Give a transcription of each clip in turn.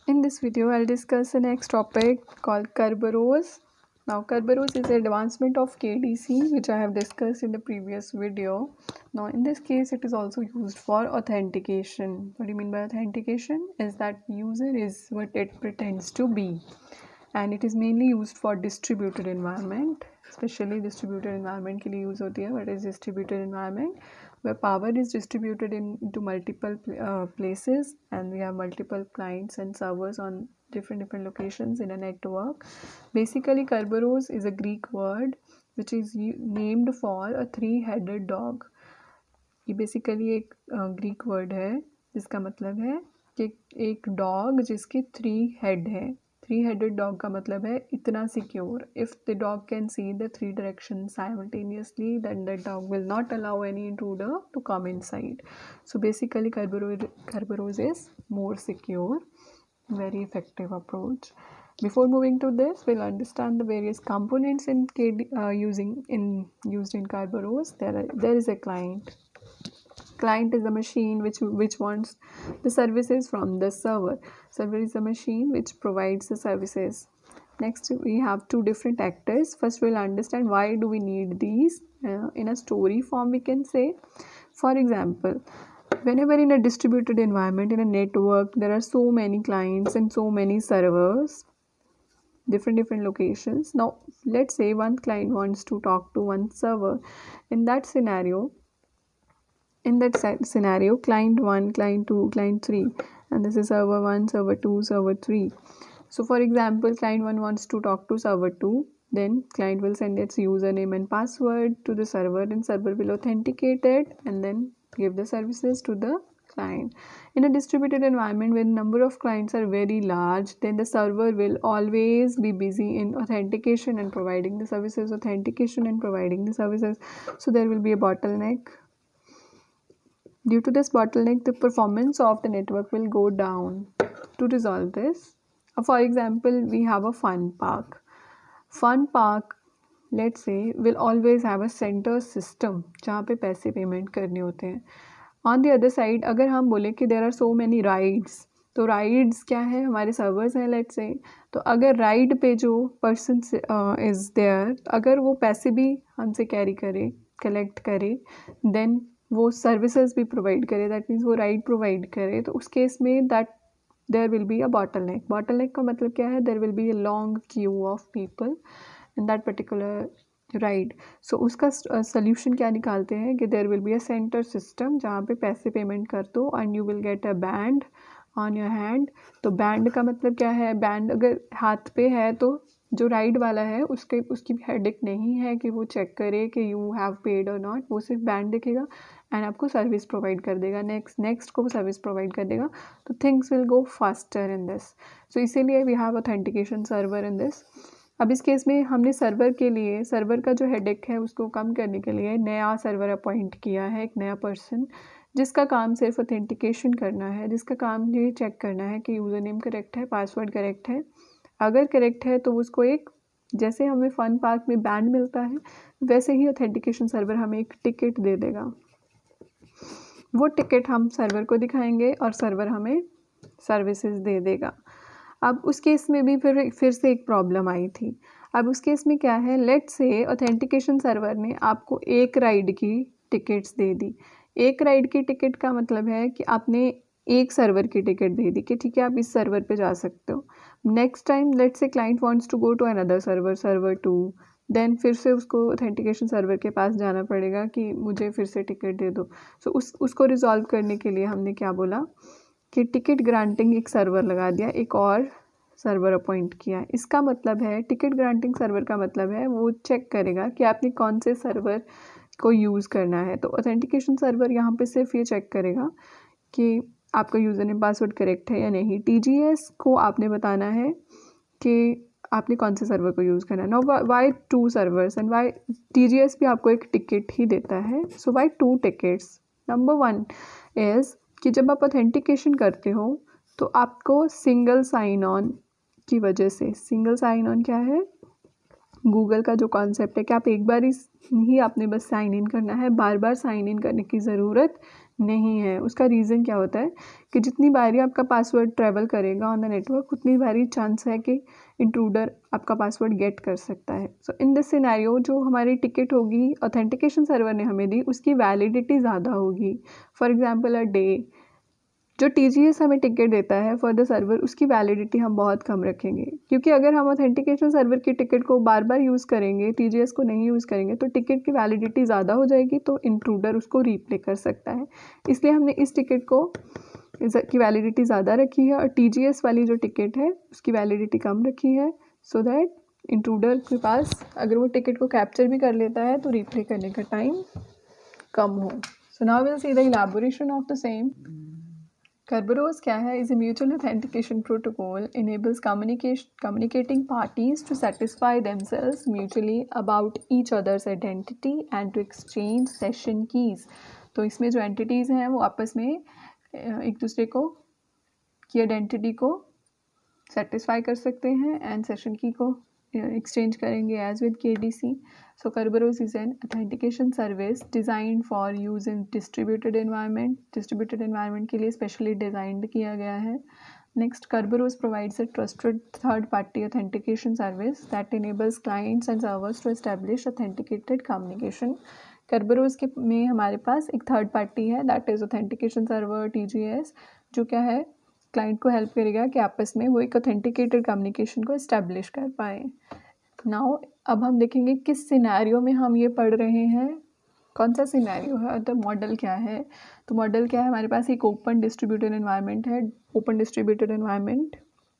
In this video, I'll discuss the next topic called Kerberos. Now, Kerberos is an advancement of KDC, which I have discussed in the previous video. Now, in this case, it is also used for authentication. What do you mean by authentication? Is that user is what it pretends to be. And it is mainly used for distributed environment, especially distributed environment के लिए use होती है. What is distributed environment? Where power is distributed into multiple places, and we have multiple clients and servers on different locations in a network. Basically, Kerberos is a Greek word which is named for a three-headed dog. ये basically एक Greek word है जिसका मतलब है कि एक dog जिसके 3 head है. 3-headed dog का मतलब है इतना secure. If the dog can see the 3 directions simultaneously, then the dog will not allow any intruder to come inside. So basically Kerberos is more secure, very effective approach. Before moving to this, we'll understand the various components in used in Kerberos. There is a client. Client is a machine which wants the services from the server. Server is a machine which provides the services. Next, we have 2 different actors. First, we'll understand why do we need these. In a story form, we can say, for example, whenever in a distributed environment, in a network, there are so many clients and so many servers, different locations. Now, let's say one client wants to talk to one server. In that scenario, client 1, client 2, client 3, and this is server 1, server 2, server 3. So for example, client 1 wants to talk to server 2, then client will send its username and password to the server, and server will authenticate it and then give the services to the client. In a distributed environment where the number of clients are very large, then the server will always be busy in authentication and providing the services, so there will be a bottleneck. Due to this bottleneck, the performance of the network will go down. To resolve this, for example, we have a fun park. Fun park, let's say, will always have a center system जहाँ पे पैसे payment करने होते हैं. On the other side, अगर हम बोले कि there are so many rides, तो राइड्स क्या है, हमारे सर्वर्स हैं लेट्स से. तो अगर राइड पे जो पर्सन इज़ देयर, अगर वो पैसे भी हमसे कैरी करे, कलेक्ट करे, देन वो सर्विसेज भी प्रोवाइड करे, दैट मीन्स वो राइड प्रोवाइड करे, तो उस केस में that there will be a bottleneck. Bottleneck का मतलब क्या है, there will be a long queue of people in that particular ride. So उसका सोल्यूशन क्या निकालते हैं कि there will be a centre system जहाँ पे पैसे पेमेंट कर दो and you will get a band on your hand. तो बैंड का मतलब क्या है, बैंड अगर हाथ पे है तो जो राइड वाला है उसकी हेडेक नहीं है कि वो चेक करे कि यू हैव पेड और नॉट. वो सिर्फ बैंड देखेगा एंड आपको सर्विस प्रोवाइड कर देगा, नेक्स्ट को सर्विस प्रोवाइड कर देगा. तो things will go faster in this. So इसीलिए we have authentication server in this. अब इस केस में हमने सर्वर का जो हेडेक है उसको कम करने के लिए नया सर्वर अपॉइंट किया है, एक नया पर्सन जिसका काम सिर्फ ऑथेंटिकेशन करना है, जिसका काम ये चेक करना है कि यूज़र नेम करेक्ट है, पासवर्ड करेक्ट है. अगर करेक्ट है तो उसको एक, जैसे हमें फन पार्क में बैंड मिलता है, वैसे ही ऑथेंटिकेशन सर्वर हमें एक टिकट दे देगा. वो टिकट हम सर्वर को दिखाएंगे और सर्वर हमें सर्विसेज दे देगा. अब उस केस में भी फिर से एक प्रॉब्लम आई थी. अब उस केस में क्या है, लेट्स से ऑथेंटिकेशन सर्वर ने आपको एक राइड की टिकट्स दे दी. एक राइड की टिकट का मतलब है कि आपने एक सर्वर की टिकट दे दी कि ठीक है आप इस सर्वर पे जा सकते हो. Next time let's say client wants to go to another server 2, then फिर से उसको ऑथेंटिकेशन सर्वर के पास जाना पड़ेगा कि मुझे फिर से टिकट दे दो. सो उसको रिजॉल्व करने के लिए हमने क्या बोला कि टिकट ग्रांटिंग एक सर्वर लगा दिया, एक और सर्वर अपॉइंट किया. इसका मतलब है टिकट ग्रांटिंग सर्वर का मतलब है वो चेक करेगा कि आपने कौन से सर्वर को यूज़ करना है. तो ऑथेंटिकेशन सर्वर यहाँ पे सिर्फ ये चेक करेगा कि आपका यूज़र नेम पासवर्ड करेक्ट है या नहीं. TGS को आपने बताना है कि आपने कौन से सर्वर को यूज़ करना है. No why 2 servers and why TGS भी आपको एक टिकट ही देता है. So why 2 tickets. Number 1 is कि जब आप ऑथेंटिकेशन करते हो तो आपको सिंगल साइन ऑन की वजह से, सिंगल साइन ऑन क्या है, गूगल का जो कॉन्सेप्ट है कि आप एक बार ही आपने बस साइन इन करना है, बार बार साइन इन करने की ज़रूरत नहीं है। उसका रीज़न क्या होता है कि जितनी बारी आपका पासवर्ड ट्रैवल करेगा ऑन द नेटवर्क, उतनी बारी चांस है कि इंट्रूडर आपका पासवर्ड गेट कर सकता है। सो इन दिस सिनेरियो जो हमारी टिकट होगी ऑथेंटिकेशन सर्वर ने हमें दी, उसकी वैलिडिटी ज़्यादा होगी। फॉर एग्जांपल अ डे, जो TGS हमें टिकट देता है फॉर द सर्वर, उसकी वैलिडिटी हम बहुत कम रखेंगे, क्योंकि अगर हम ऑथेंटिकेशन सर्वर की टिकट को बार बार यूज़ करेंगे, TGS को नहीं यूज़ करेंगे, तो टिकट की वैलिडिटी ज़्यादा हो जाएगी, तो इंट्रूडर उसको रीप्ले कर सकता है। इसलिए हमने इस टिकट को की वैलिडिटी ज़्यादा रखी है और TGS वाली जो टिकट है उसकी वैलिडिटी कम रखी है, सो दैट इंट्रूडर के पास अगर वो टिकट को कैप्चर भी कर लेता है तो रीप्ले करने का टाइम कम हो। So now will see the elaboration of the same. Kerberos क्या है? is a mutual authentication protocol enables communicating parties to satisfy themselves mutually about each other's identity and to exchange session keys। तो इसमें जो entities हैं वो आपस में एक दूसरे को की आइडेंटिटी को सेटिस्फाई कर सकते हैं एंड सेशन की को एक्सचेंज करेंगे एज विद KDC। सो Kerberos is an authentication service designed for use in distributed environment। distributed environment के लिए स्पेशली डिज़ाइंड किया गया है। Next, Kerberos provides a trusted third party authentication service that enables clients and servers to establish authenticated communication। Kerberos के में हमारे पास एक third party है, that is authentication server TGS, जो क्या है क्लाइंट को हेल्प करेगा कि आपस में वो एक ऑथेंटिकेटेड कम्युनिकेशन को इस्टेब्लिश कर पाए। नाउ अब हम देखेंगे किस सिनेरियो में हम ये पढ़ रहे हैं, कौन सा सिनेरियो है और द मॉडल क्या है। तो मॉडल क्या है, हमारे पास एक ओपन डिस्ट्रीब्यूटेड एनवायरनमेंट है। ओपन डिस्ट्रीब्यूटेड एनवायरनमेंट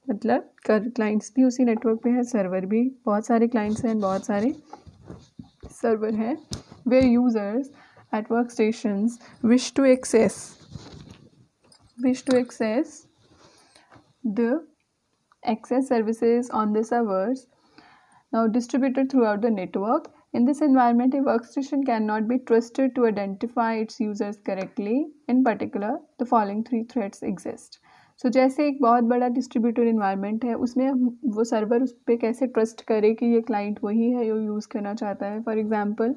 मतलब क्लाइंट्स भी उसी नेटवर्क पे हैं, सर्वर भी, बहुत सारे क्लाइंट्स हैं, बहुत सारे सर्वर हैं, where users at workstations wish to access the access services on the servers now distributed throughout the network. In this environment, a workstation cannot be trusted to identify its users correctly. In particular, the following 3 threats exist. So जैसे एक बहुत बड़ा distributed environment है, उसमें वो server उस पर कैसे ट्रस्ट करे कि ये क्लाइंट वही है जो यूज़ करना चाहता है। फॉर एग्जांपल,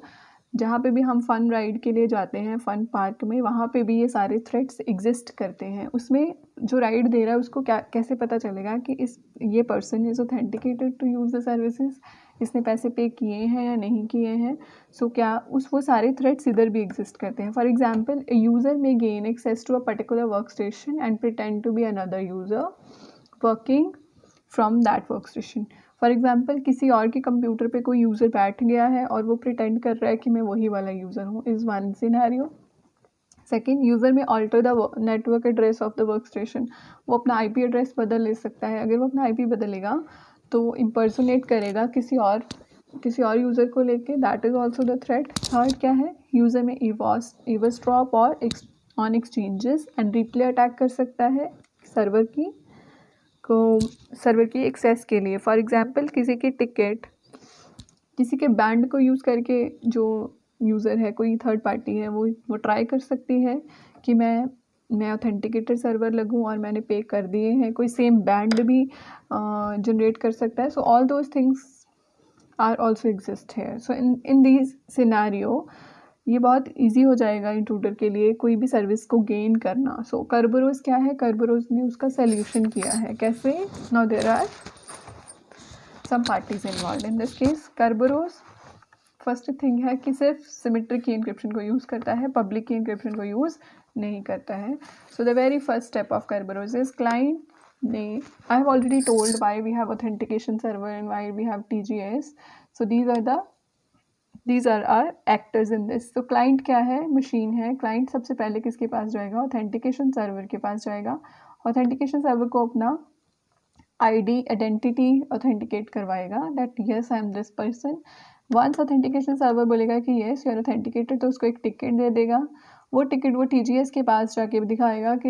जहाँ पे भी हम फ़न राइड के लिए जाते हैं फ़न पार्क में, वहाँ पे भी ये सारे थ्रेड्स एग्जिस्ट करते हैं। उसमें जो राइड दे रहा है उसको कैसे पता चलेगा कि ये person is authenticated to use the services, इसने पैसे पे किए हैं या नहीं किए हैं। सो क्या वो सारे थ्रेड्स इधर भी एग्जिस्ट करते हैं। For example, a user may gain access to a particular workstation and pretend to be another user working from that workstation. For example, किसी और के कंप्यूटर पे कोई यूज़र बैठ गया है और वो प्रिटेंड कर रहा है कि मैं वही वाला यूज़र हूँ, is one scenario. Second, user may alter the network address of the workstation, वो अपना IP एड्रेस बदल ले सकता है। अगर वो अपना IP बदलेगा तो वो इम्पर्सोनेट करेगा किसी और यूज़र को लेके, that is also the threat. Third क्या है, यूज़र में ईवसड्रॉप और on exchanges and replay attack कर सकता है सर्वर की एक्सेस के लिए। फॉर एग्जांपल, किसी के बैंड को यूज़ करके जो यूज़र है, कोई थर्ड पार्टी है, वो ट्राई कर सकती है कि मैं ऑथेंटिकेटेड सर्वर लगूं और मैंने पे कर दिए हैं। कोई सेम बैंड भी जनरेट कर सकता है। So all those things are also exist here. So in this scenario ये बहुत इजी हो जाएगा इंट्रूडर के लिए कोई भी सर्विस को गेन करना। सो Kerberos क्या है, Kerberos ने उसका सोल्यूशन किया है। कैसे? Now there are some parties involve in this case. Kerberos first thing है कि सिर्फ सिमेट्रिक की इंक्रिप्शन को यूज़ करता है, पब्लिक की इंक्रिप्शन को यूज़ नहीं करता है। So the very first step of Kerberos is client ने, I have already told why we have authentication server and why we have TGS। So these are our actors in this। तो client क्या है, machine है। Client सबसे पहले किसके पास जाएगा, authentication server के पास जाएगा। ऑथेंटिकेशन सर्वर को अपना आइडेंटिटी ऑथेंटिकेट करवाएगा, that yes I am this person. Once authentication server बोलेगा कि येस यू आर ऑथेंटिकेटेड, तो उसको एक टिकट दे देगा। वो टिकट वो TGS के पास जाके दिखाएगा कि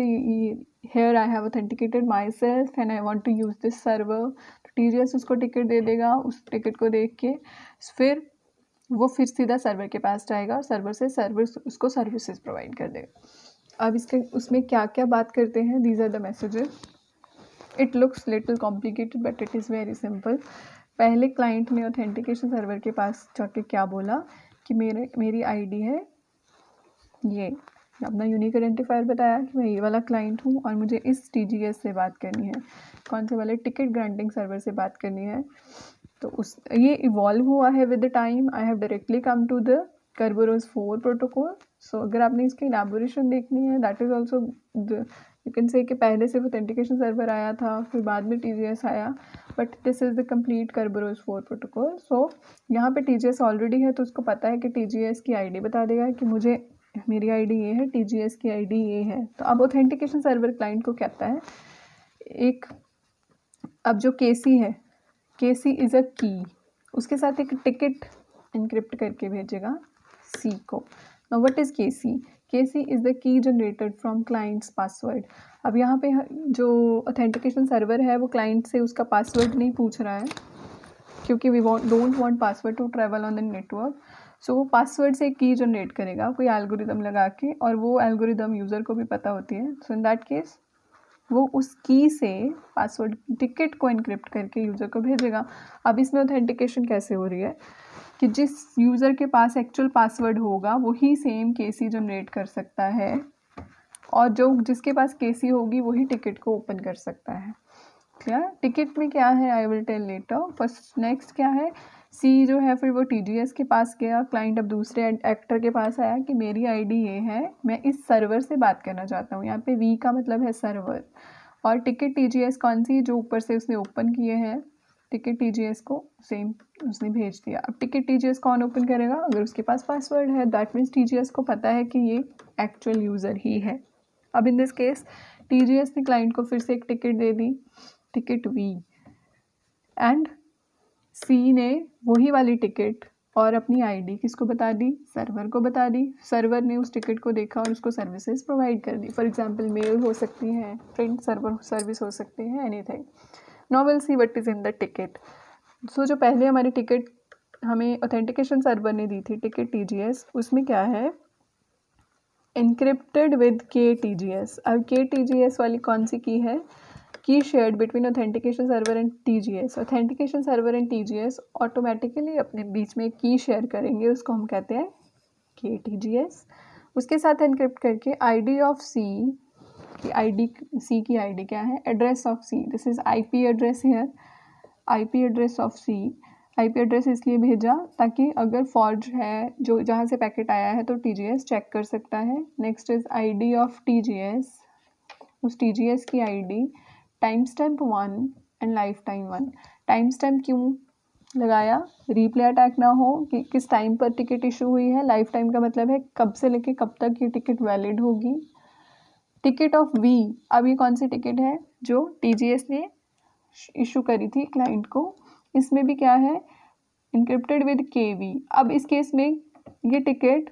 here I have authenticated myself and I want to use this server. तो TGS उसको टिकट दे देगा। उस टिकट को देख के फिर सीधा सर्वर के पास जाएगा और सर्वर उसको सर्विसेज प्रोवाइड कर देगा। अब उसमें क्या क्या बात करते हैं, these are the messages. It looks little complicated but it is very simple. पहले क्लाइंट ने ऑथेंटिकेशन सर्वर के पास जाके क्या बोला कि मेरी आईडी है ये, अपना यूनिक आइडेंटिफायर बताया कि मैं ये वाला क्लाइंट हूँ और मुझे इस TGS से बात करनी है, कौन से वाले टिकट ग्रांटिंग सर्वर से बात करनी है। तो उस ये इवॉल्व हुआ है with the time. I have directly come to the Kerberos 4 protocol. So अगर आपने इसकी इलैबोरेशन देखनी है, that is also you can say कि पहले सिर्फ ऑथेंटिकेशन सर्वर आया था, फिर बाद में TGS आया, but this is the complete Kerberos 4 protocol. So यहाँ पे TGS ऑलरेडी है तो उसको पता है कि TGS की आईडी बता देगा कि मुझे मेरी आईडी ये है, TGS की आईडी ये है। तो अब ऑथेंटिकेशन सर्वर क्लाइंट को कहता है एक, अब जो KC है, KC इज़ अ की, उसके साथ एक टिकट इनक्रिप्ट करके भेजेगा C को। Now what is KC? KC is the key generated from clients password. अब यहाँ पे जो ऑथेंटिकेशन सर्वर है वो क्लाइंट से उसका पासवर्ड नहीं पूछ रहा है, क्योंकि we don't want password to travel on the network. So वो पासवर्ड से की जनरेट करेगा कोई एल्गोरिदम लगा के, और वो एल्गोरिदम यूज़र को भी पता होती है। सो इन दैट केस वो उस की से पासवर्ड टिकट को इनक्रिप्ट करके यूज़र को भेजेगा। अब इसमें ऑथेंटिकेशन कैसे हो रही है कि जिस यूज़र के पास एक्चुअल पासवर्ड होगा वही सेम KC जनरेट कर सकता है, और जो जिसके पास KC होगी वही टिकट को ओपन कर सकता है। क्लियर? टिकट में क्या है I will tell later. First next क्या है, C जो है फिर वो TGS के पास गया, क्लाइंट अब दूसरे एक्टर के पास आया कि मेरी आईडी ये है, मैं इस सर्वर से बात करना चाहता हूँ। यहाँ पे V का मतलब है सर्वर, और टिकट TGS कौन सी, जो ऊपर से उसने ओपन किए हैं टिकट TGS को सेम उसने भेज दिया। अब टिकट TGS कौन ओपन करेगा? अगर उसके पास पासवर्ड है, दैट मीन्स TGS को पता है कि ये एक्चुअल यूज़र ही है। अब इन दिस केस TGS ने क्लाइंट को फिर से एक ticket they the, ticket V, and C ने वही वाली टिकट और अपनी आईडी किसको बता दी? सर्वर को बता दी। सर्वर ने उस टिकट को देखा और उसको सर्विसेज प्रोवाइड कर दी। फॉर एग्जांपल मेल हो सकती है, प्रिंट सर्वर सर्विस हो सकती है, anything. Now will see what is in the ticket. So जो पहले हमारी टिकट हमें ऑथेंटिकेशन सर्वर ने दी थी, टिकट TGS, उसमें क्या है? Encrypted with KTGS। अब KTGS वाली कौन सी की है? की shared between authentication server and TGS। Authentication server and TGS automatically अपने बीच में की शेयर करेंगे, उसको हम कहते हैं KTGS। उसके साथ इनक्रिप्ट करके आईडी ऑफ C की आईडी, C की आईडी क्या है? Address of C, this is IP address here, IP address of C। IP address इसलिए भेजा ताकि अगर फॉर्ज है जो जहाँ से पैकेट आया है तो TGS चेक कर सकता है। Next is ID of TGS, उस TGS की ID, time stamp 1 and life time 1। Time stamp क्यों लगाया? रिप्ले अटैक ना हो कि किस टाइम पर टिकट इशू हुई है। लाइफ टाइम का मतलब है कब से लेके कब तक ये टिकट वैलिड होगी। टिकट ऑफ V, अब ये कौन सी टिकट है? जो TGS ने इशू करी थी क्लाइंट को। इसमें भी क्या है? Encrypted with KV। अब इस केस में ये टिकट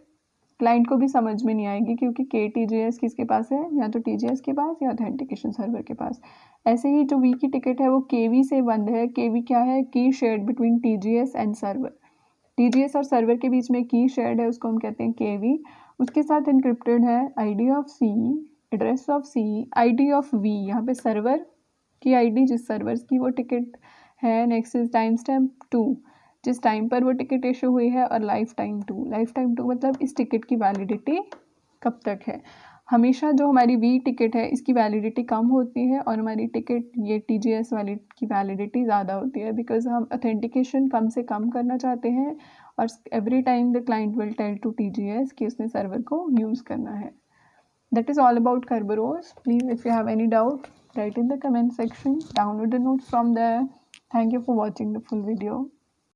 क्लाइंट को भी समझ में नहीं आएगी, क्योंकि KTGS किसके पास है? या तो TGS के पास या ऑथेंटिकेशन सर्वर के पास। ऐसे ही जो V की टिकट है वो KV से बंद है। KV क्या है? की shared between TGS and server. TGS और सर्वर के बीच में की शेयर्ड है, उसको हम कहते हैं KV। उसके साथ इनक्रिप्टेड है ID of C, address of C, ID of V, यहाँ पे सर्वर की ID जिस सर्वर की वो टिकट है। नेक्स्ट इज टाइम स्टैम्प 2, जिस टाइम पर वो टिकट इशू हुई है, और लाइफ टाइम 2। लाइफ टाइम 2 मतलब इस टिकट की वैलिडिटी कब तक है। हमेशा जो हमारी V टिकट है इसकी वैलिडिटी कम होती है, और हमारी टिकट ये TGS वाली की वैलिडिटी ज़्यादा होती है, बिकॉज हम ऑथेंटिकेशन कम से कम करना चाहते हैं, और every time the client will tell to TGS कि उसने सर्वर को यूज़ करना है। That is all about Kerberos. Please, if you have any doubt, write in the comment section. Download the notes from there. Thank you for watching the full video.